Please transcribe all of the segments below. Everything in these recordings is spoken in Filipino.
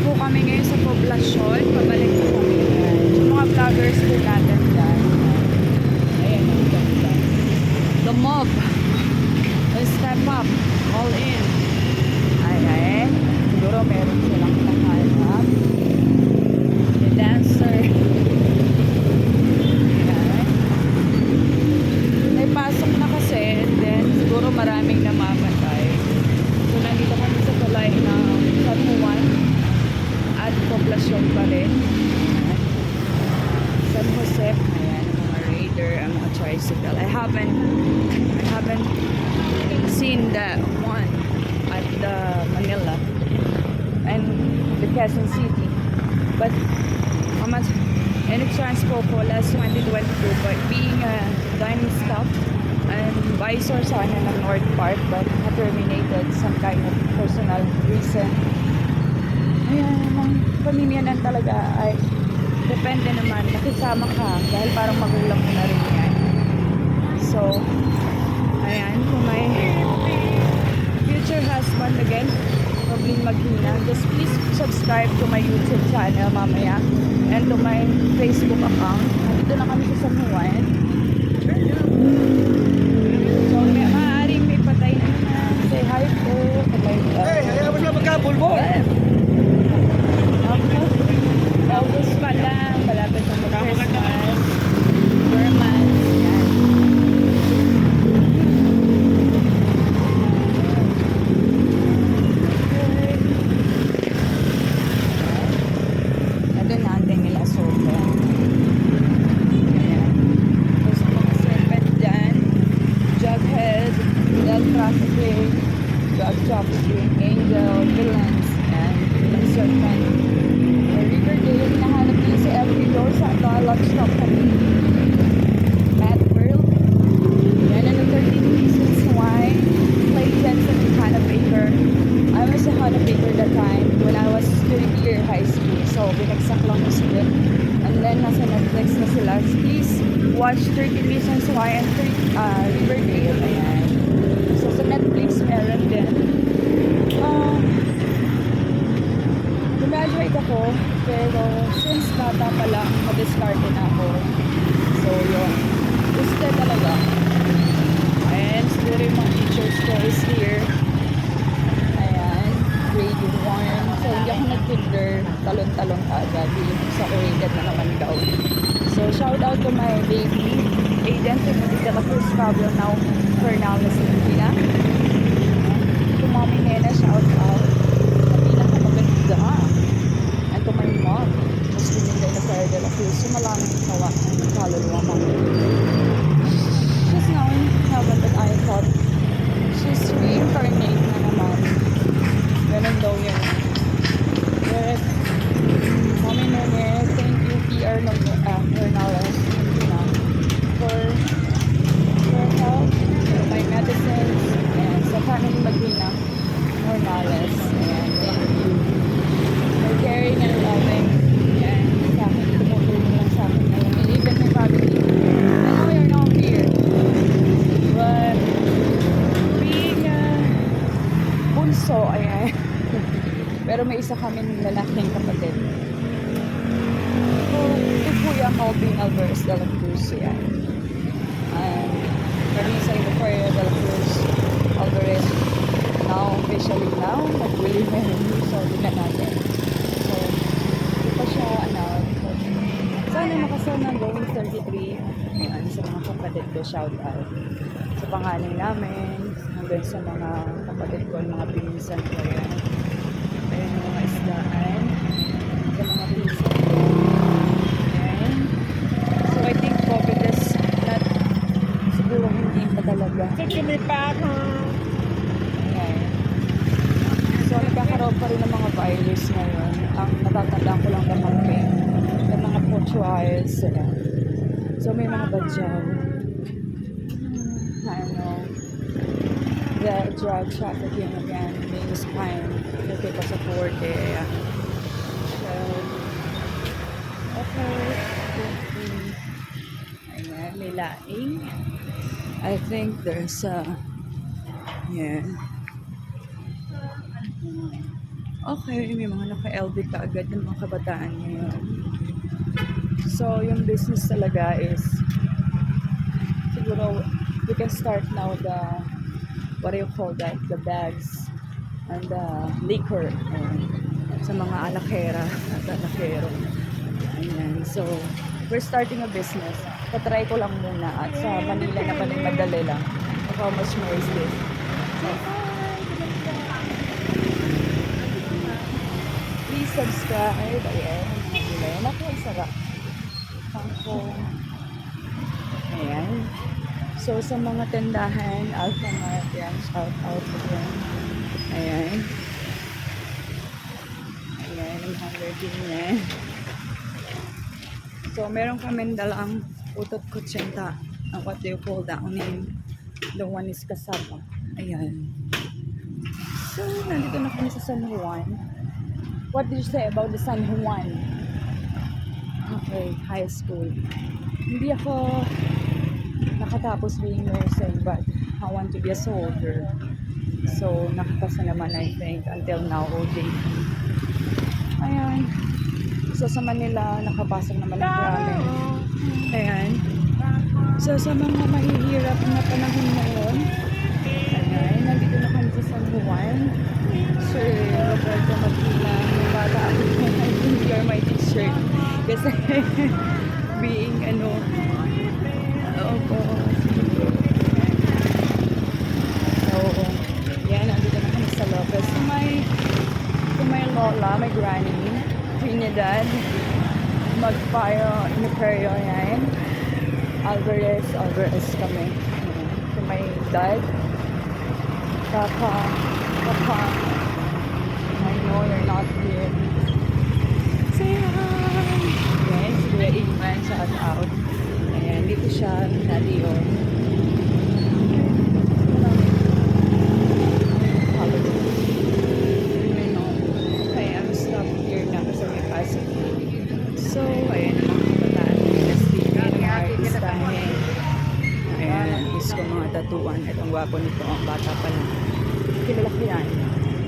po kami ngayon sa poblasyon. Pabalik po kami yan. Yung mga vloggers po natin dyan. Ayan, ang ganda. The mob. Let's step up. All in. Ayan. Siguro meron silang nakahanap. The dancer. Ayan. May pasok na kasi. And then, siguro maraming namamatay. So, nandito kami sa tulay ng San Juan at poblasyon pa rin. San Jose. Ayan, ang mga raider, ang mga tricycle. I haven't seen that one at the Manila and the Quezon City. But and it's transpo po last 2022, but being a dining stop and visor sana ng North Park, but terminated some kind of personal reason. Ayan, ang pamilyanan talaga ay depende naman, nakisama ka dahil parang magulang mo na rin yan. So, ayan, kung may future husband again, probably maghina, just please subscribe to my YouTube channel mamaya and to my Facebook account. Dito na kami sa San Juan. So, maaaring may patay na. Say hi po. Hey, ayaw mo na magkabulbol. August pa lang. Malapit na mag-Christmas. 4 months. Yan. Ito natin nila sopa. Ayan. Tapos mga serpent dyan. Jughead. Drug trafficking. Drug trafficking. Angel. Villains. And ilang serpent. Riverdale. Nahanap nila si Elfie Dole sa lunch stop kami. Mad Pearl. Yan ang 13 reasons why. Played Jensen and Hannah Baker. I was a Hannah Baker that time when I was third year high school. So, binagsak lang ko sila. And then, nasa Netflix na sila. Please watch 13 Reasons Why and Riverdale. Ayan. So, sa Netflix, meron din. Graduate ako, pero since bata pa lang, ma-discarte na ako. So, yun. Gusto talaga. Ayan, siguro yung mga teachers ko is here. Ayan, grade 1. So, hindi ako nag-kinder, talon-talon agad. Yung sa rated na naman daw. So, shout out to my baby, Aiden Timothy de la Cruz Pablo, now Fernandez in Pina. To mommy Nena, shout out. Sa pinakamaganda. And to my mom, Mas Pinigay na Sarah de la Cruz. Sumalamang kawa ng kaluluwa mo. She's now in heaven, but I thought she's reincarnate na naman. Ganun daw yun. But, Mommy Nene, thank you, PR Hernales, for help, for my medicines, and sa family Magrina Hernales, and thank you for caring and loving, and sa akin, tumutulong lang sa akin na lang, and even my family. I know you're not here, but being bunso, ayan. Pero may isa kami lalaking kapatid. Ito Kuya Malvin Alvarez de la Cruz, yan. And Carissa Iloferia de la Cruz Alvarez, now officially now, nag-Willie Mary, so di na natin. So, di pa siya, sana makasal ng going 33, yan, sa mga kapatid ko, shout out. Sa pangalan namin, hanggang sa mga kapatid ko, mga pinsan ko, yan. Ayan yung mga isdaan sa mga pinsan ko. Ayan. So, I think COVID is not, siguro hindi pa talaga. Sige, pa ako. Ayan. So, nagkakaroon pa rin ng mga virus ngayon. Ang natatandaan ko lang ng campaign ng mga trials sila. So, may mga badyaw. The drug trafficking again means fine for people sa poor area. So, okay. Ayan, may laing. I think there's a, yeah. Okay, may mga naka-LV ka agad ng mga kabataan ngayon. So, yung business talaga is, siguro, we can start now what do you call that? The bags and the liquor. Sa mga alakera at alakero. Ayan. So, we're starting a business. Patry ko lang muna. At sa Manila naman ay madali lang. How much more is this? Please subscribe. Ayan. Ayan. Naku, ang sarap. Kangkong. Ayan. So, sa mga tindahan, Alphamart, yan. Shout out to them. Ayan. Ayan. Ang Hunger King niya. So, meron kami dalang utot kutsenta. What do you call that name? The one is kasama. Ayan. So, nandito na kami sa San Juan. What did you say about the San Juan? Okay, high school. Hindi ako nakatapos being nursing, but I want to be a soldier. So, nakapasa naman, I think, until now, OJ. Ayan. So, sa Manila, nakapasok naman ang grabe. Ayan. So, sa mga mahihirap na panahon ngayon, ayan, nandito na kami sa San Juan. Sir Roberto Magdina, yung bata ako I think you're my t-shirt. Kasi, being, opo. So, yan, nandito na kami sa Lopez. So, may lola, may granny, Trinidad, Magpayo, Imperio, yan. Alvarez kami. So, may dad, Papa, I know you're not here. Say hi! Ayan, si Kuya Iman, shout out. Ayan, dito siya, daddy yun. Okay, I'm stopped here na kasi may pasok. So, ayan ang mga kabataan. Artistahin. Ayan, is ko mga tatuan. Itong gwapo nito, ang bata pa lang. Kilala ko yan.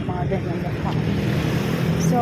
Mga ganyan mukha. So,